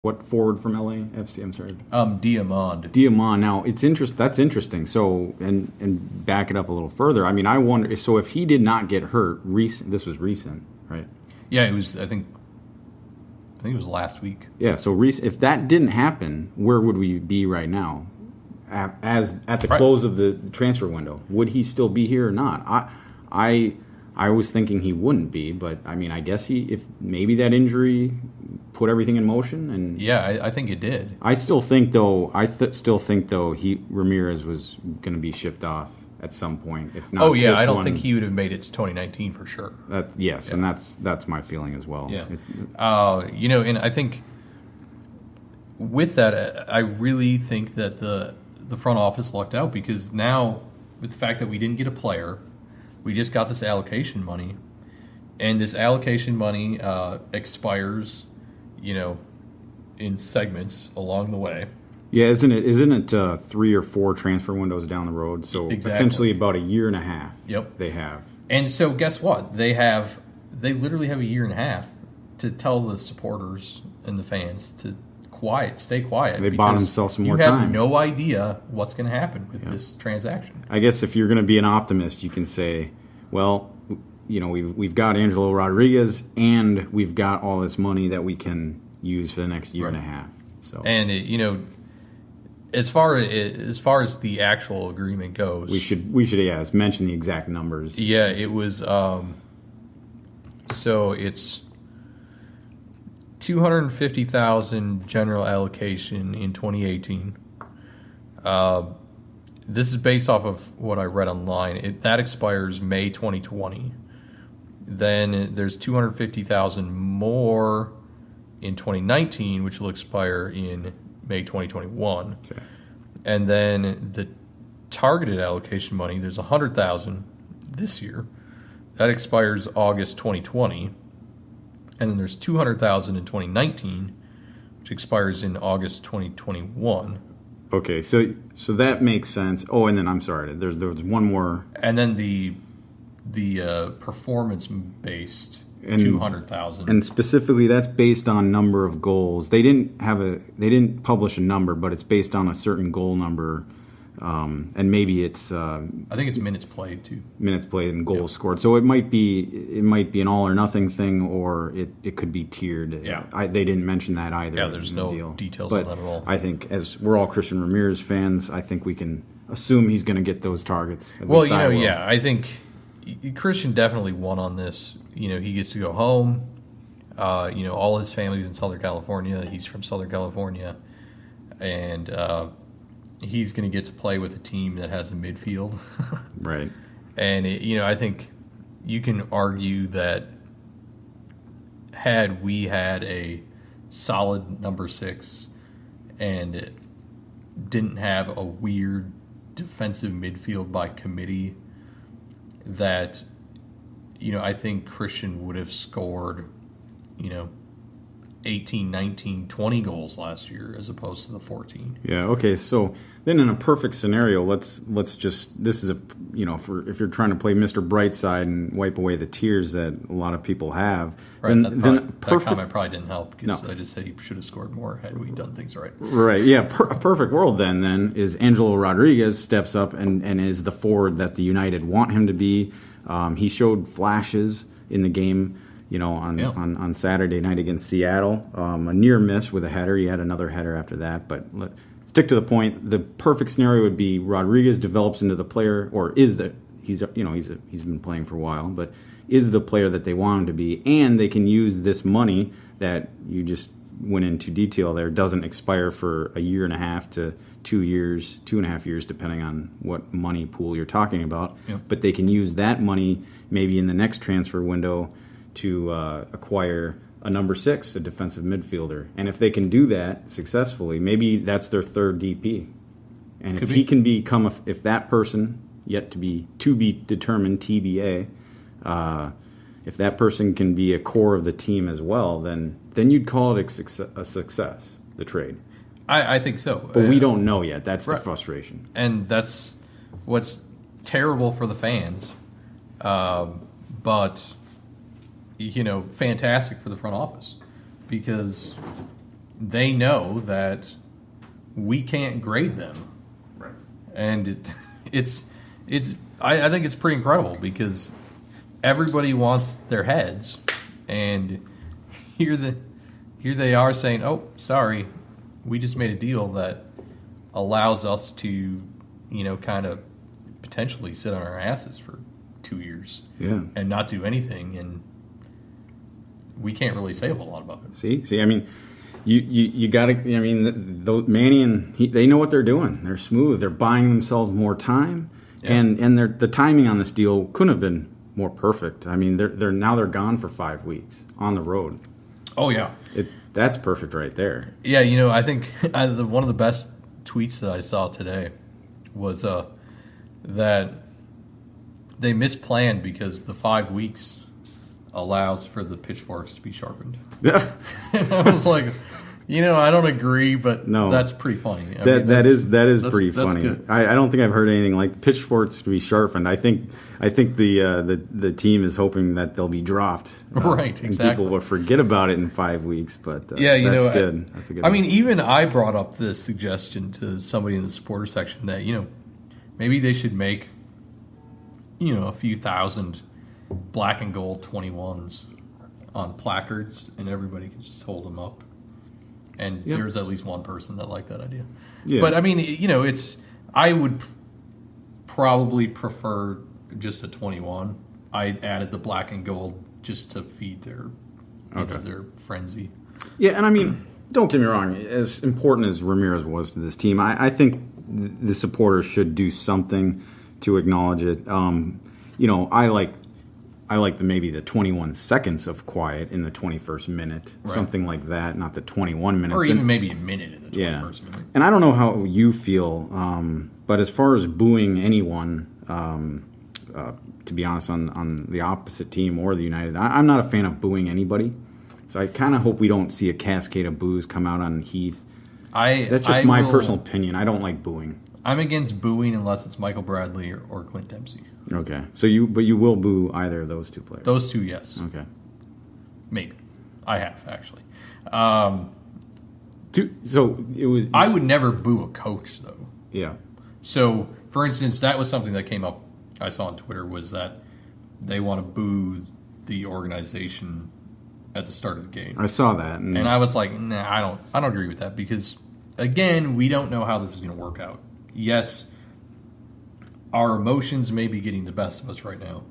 What forward from LAFC? I'm sorry. Diamond. Diamond. Now that's interesting. So and back it up a little further. I mean, I wonder. So if he did not get hurt, this was recent, right? Yeah, it was. I think it was last week. Yeah. So if that didn't happen, where would we be right now? At the close of the transfer window, would he still be here or not? I was thinking he wouldn't be, but I mean, I guess if maybe that injury put everything in motion, and yeah, I think it did. I still think though. Ramirez was going to be shipped off at some point. If not, I don't think he would have made it to 2019 for sure. Yes, yeah. And that's my feeling as well. Yeah, and I think with that, I really think that the front office lucked out, because now with the fact that we didn't get a player, we just got this allocation money, and this allocation money expires, in segments along the way. Yeah, isn't it 3 or 4 transfer windows down the road? So essentially about a year and a half. Yep, they have. And so guess what? They literally have a year and a half to tell the supporters and the fans to stay quiet. They bought themselves some more time. You have no idea what's going to happen with this transaction. I guess if you're going to be an optimist, you can say, well, we've got Angelo Rodriguez, and we've got all this money that we can use for the next year and a half. So, and as far as the actual agreement goes, we should mention the exact numbers. Yeah, it was. So it's $250,000 general allocation in 2018. This is based off of what I read online. That expires May 2020. Then there's $250,000 more in 2019, which will expire in May 2021. Okay. And then the targeted allocation money, there's $100,000 this year. That expires August 2020. And then there's $200,000 in 2019, which expires in August 2021. Okay, so that makes sense. Oh, and then I'm sorry, there was one more. And then the performance-based $200,000. And specifically, that's based on number of goals. They didn't publish a number, but it's based on a certain goal number. And maybe it's I think it's minutes played too. Minutes played and goals scored. So it might be an all or nothing thing, or it could be tiered. Yeah. They didn't mention that either. Yeah, there's no details on that at all. I think as we're all Christian Ramirez fans, I think we can assume he's going to get those targets. Well, I think Christian definitely won on this. He gets to go home. All his family's in Southern California. He's from Southern California, and he's going to get to play with a team that has a midfield. Right. And, I think you can argue that had we had a solid number 6 and didn't have a weird defensive midfield by committee, that, I think Christian would have scored, 18, 19, 20 goals last year as opposed to the 14. Yeah, okay. So then in a perfect scenario, let's just, this is if you're trying to play Mr. Brightside and wipe away the tears that a lot of people have, right, that comment probably didn't help, because I just said he should have scored more had we done things right. Right, yeah. A perfect world then is Angelo Rodriguez steps up and is the forward that the United want him to be. He showed flashes in the game, on Saturday night against Seattle. A near miss with a header. He had another header after that. But let's stick to the point. The perfect scenario would be Rodriguez develops into the player, or he's been playing for a while, but is the player that they want him to be, and they can use this money that you just went into detail there, doesn't expire for a year and a half to 2 years, 2.5 years, depending on what money pool you're talking about. Yep. But they can use that money maybe in the next transfer window to acquire a number 6, a defensive midfielder. And if they can do that successfully, maybe that's their third DP. And if he can become, if that person, yet to be determined, TBA, if that person can be a core of the team as well, then you'd call it a success, the trade. I think so. But we don't know yet. That's the frustration. And that's what's terrible for the fans. But, fantastic for the front office. Because, they know that we can't grade them. Right. And I think it's pretty incredible because everybody wants their heads, and here they are saying, "Oh, sorry, we just made a deal that allows us to, kind of potentially sit on our asses for 2 years, and not do anything, and we can't really say a whole lot about it." See, I mean, you got to. I mean, Manny and they know what they're doing. They're smooth. They're buying themselves more time, and the timing on this deal couldn't have been more perfect. I mean, they're gone for 5 weeks on the road. Oh yeah, that's perfect right there. Yeah, I think one of the best tweets that I saw today was that they misplanned because the 5 weeks allows for the pitchforks to be sharpened. Yeah, And I was like, I don't agree, but no, that's pretty funny. That is pretty funny. Good. I don't think I've heard anything like pitchforks to be sharpened. I think the team is hoping that they'll be dropped. Right, and exactly. people will forget about it in 5 weeks. But that's good. That's a good. I mean, even I brought up the suggestion to somebody in the supporter section that maybe they should make a few thousand black and gold 21s on placards, and everybody can just hold them up. And there's at least one person that liked that idea. Yeah. But I mean, I would probably prefer just a 21. I added the black and gold just to feed their frenzy. Yeah, and I mean, don't get me wrong. As important as Ramirez was to this team, I think the supporters should do something to acknowledge it. I like maybe the 21 seconds of quiet in the 21st minute, something like that, not the 21 minutes. Or even maybe a minute in the 21st minute. And I don't know how you feel, but as far as booing anyone, to be honest, on the opposite team or the United, I'm not a fan of booing anybody. So I kind of hope we don't see a cascade of boos come out on Heath. That's just my personal opinion. I don't like booing. I'm against booing unless it's Michael Bradley or Clint Dempsey. Okay. So you will boo either of those two players? Those two, yes. Okay. Maybe. I have, actually. So it was. I would never boo a coach, though. Yeah. So, for instance, that was something that came up, I saw on Twitter, was that they want to boo the organization at the start of the game. I saw that. And I was like, nah, I don't agree with that because, again, we don't know how this is going to work out. Yes, our emotions may be getting the best of us right now.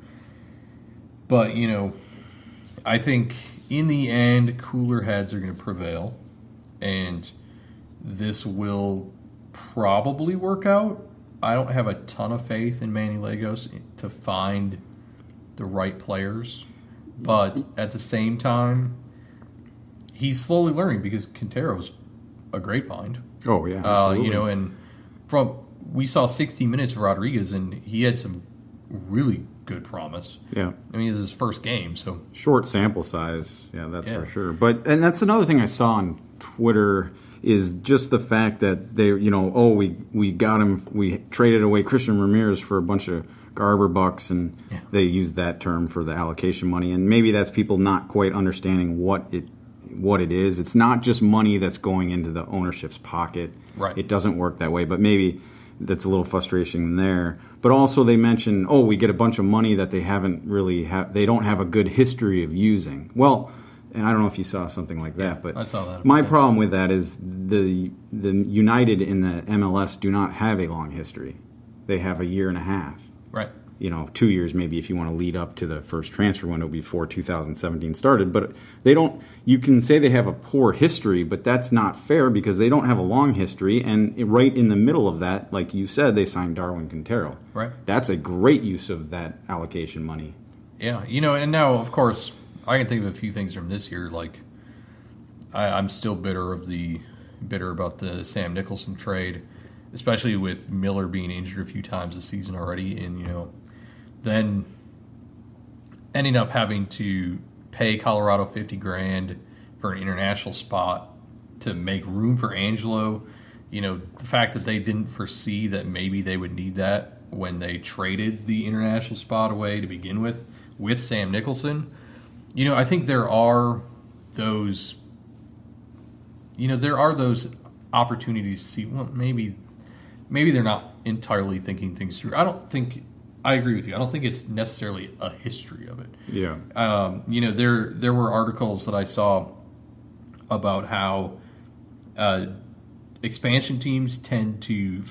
But, I think in the end, cooler heads are going to prevail. And this will probably work out. I don't have a ton of faith in Manny Lagos to find the right players. But at the same time, he's slowly learning because Quintero's a great find. Oh, yeah, absolutely. And we saw 60 minutes of Rodriguez, and he had some really good promise. Yeah. I mean, it's his first game, so. Short sample size, that's for sure. And that's another thing I saw on Twitter is just the fact that they, we got him, we traded away Christian Ramirez for a bunch of Garber bucks, and they used that term for the allocation money. And maybe that's people not quite understanding what it is. It's not just money that's going into the ownership's pocket. Right. It doesn't work that way. But maybe that's a little frustration there. But also they mention, we get a bunch of money that they haven't really they don't have a good history of using. Well, and I don't know if you saw something like that, but I saw that. My problem with that is the United in the MLS do not have a long history. They have a year and a half. Right. 2 years maybe if you want to lead up to the first transfer window before 2017 started. But they don't. You can say they have a poor history, but that's not fair because they don't have a long history. And right in the middle of that, like you said, they signed Darwin Quintero. Right. That's a great use of that allocation money. Yeah, and now, of course, I can think of a few things from this year. Like, I'm still bitter about the Sam Nicholson trade, especially with Miller being injured a few times this season already, and then ending up having to pay Colorado $50,000 for an international spot to make room for Angelo. The fact that they didn't foresee that maybe they would need that when they traded the international spot away to begin with Sam Nicholson. I think there are those there are those opportunities to see, well, maybe they're not entirely thinking things through. I agree with you. I don't think it's necessarily a history of it. Yeah. There were articles that I saw about how expansion teams tend to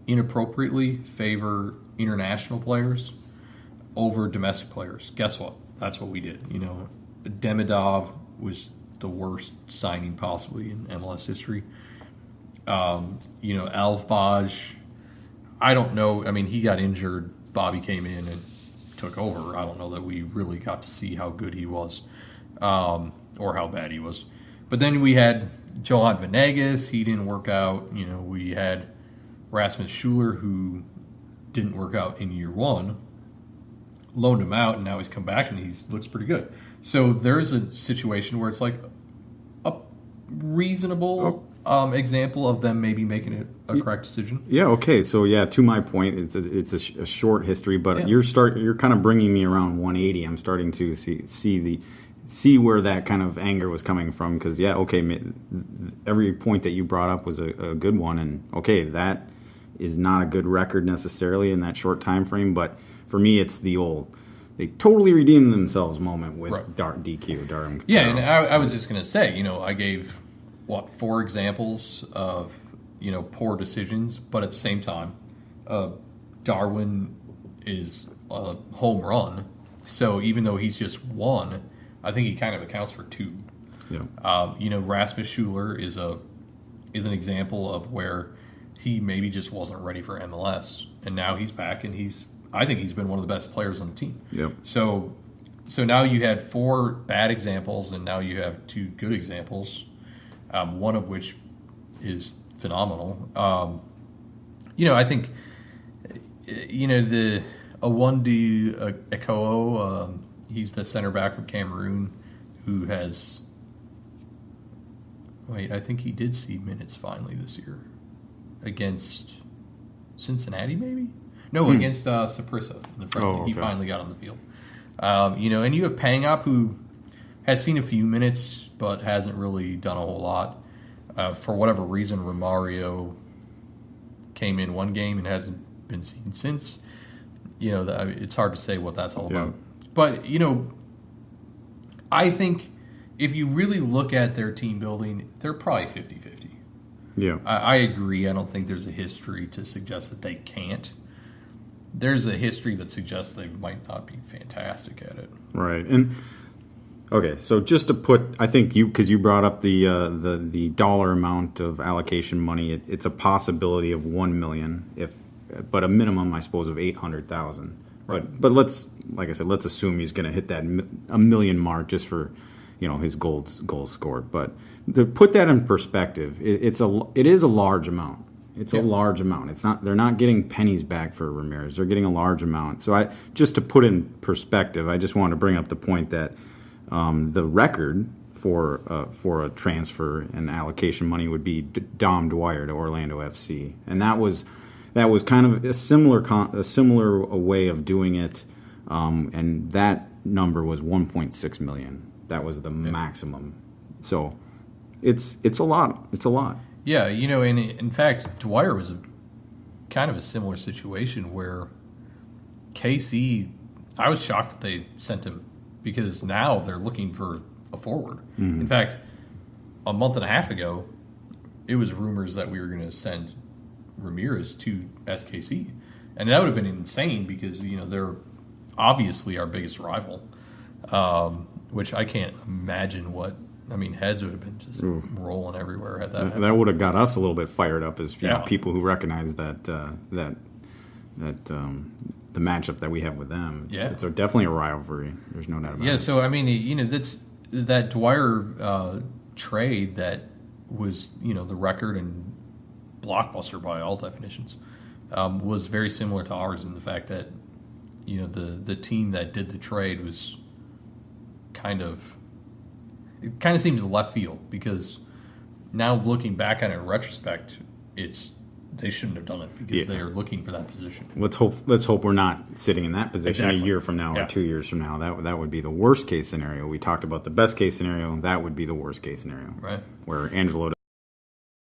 inappropriately favor international players over domestic players. Guess what? That's what we did. Demidov was the worst signing possibly in MLS history. Alvbaj, I don't know. I mean, he got injured. Bobby came in and took over. I don't know that we really got to see how good he was or how bad he was. But then we had Johan Venegas. He didn't work out. We had Rasmus Schuler, who didn't work out in year one. Loaned him out, and now he's come back, and he looks pretty good. So there's a situation where it's like a reasonable example of them maybe making a correct decision. Yeah. Okay. So to my point, it's a short history, but you're kind of bringing me around 180. I'm starting to see where that kind of anger was coming from, because every point that you brought up was a good one, and that is not a good record necessarily in that short time frame, but for me it's they totally redeemed themselves moment with DQ Darwin. Yeah, and I was just going to say, I gave 4 examples of poor decisions, but at the same time Darwin is a home run, so even though he's just one, I think he kind of accounts for 2. Yeah. Rasmus Schuler is an example of where he maybe just wasn't ready for MLS, and now he's back, and I think he's been one of the best players on the team. Yep. So now you had 4 bad examples, and now you have 2 good examples, one of which is phenomenal. I think the Awundu Ekoo, he's the center back from Cameroon who has. Wait, I think he did see minutes finally this year against Cincinnati, maybe? No, against Saprissa in the friendly. He finally got on the field. And you have Pangop, who has seen a few minutes but hasn't really done a whole lot. For whatever reason, Romario came in one game and hasn't been seen since. It's hard to say what that's all about. But, I think if you really look at their team building, they're probably 50-50. Yeah. I agree. I don't think there's a history to suggest that they can't. There's a history that suggests they might not be fantastic at it. Right. And okay, so just to put, I think because you brought up the dollar amount of allocation money, it's a possibility of $1 million, but a minimum, I suppose, of $800,000. Right. But let's assume he's going to hit that $1 million mark just for his goals scored. But to put that in perspective, it is a large amount. It's a large amount. They're not getting pennies back for Ramirez. They're getting a large amount. So just to put in perspective, I just wanted to bring up the point that the record for a transfer and allocation money would be Dom Dwyer to Orlando FC, and that was kind of a similar way of doing it, and that number was $1.6 million. That was the maximum. So it's a lot. It's a lot. Yeah, and in fact, Dwyer was kind of a similar situation where KC, I was shocked that they sent him, because now they're looking for a forward. Mm-hmm. In fact, a month and a half ago, it was rumors that we were going to send Ramirez to SKC. And that would have been insane because, they're obviously our biggest rival, which I can't imagine heads would have been just rolling everywhere had that happened. That would have got us a little bit fired up as people who recognize that the matchup that we have with them. It's definitely a rivalry. There's no doubt about it. Yeah, so that's that Dwyer trade that was the record and blockbuster by all definitions was very similar to ours in the fact that the team that did the trade was kind of seems left field, because now looking back on it in retrospect, it's they shouldn't have done it because they are looking for that position. Let's hope we're not sitting in that position a year from now or 2 years from now. That would be the worst case scenario. We talked about the best case scenario. That would be the worst case scenario. Right. Where Angelo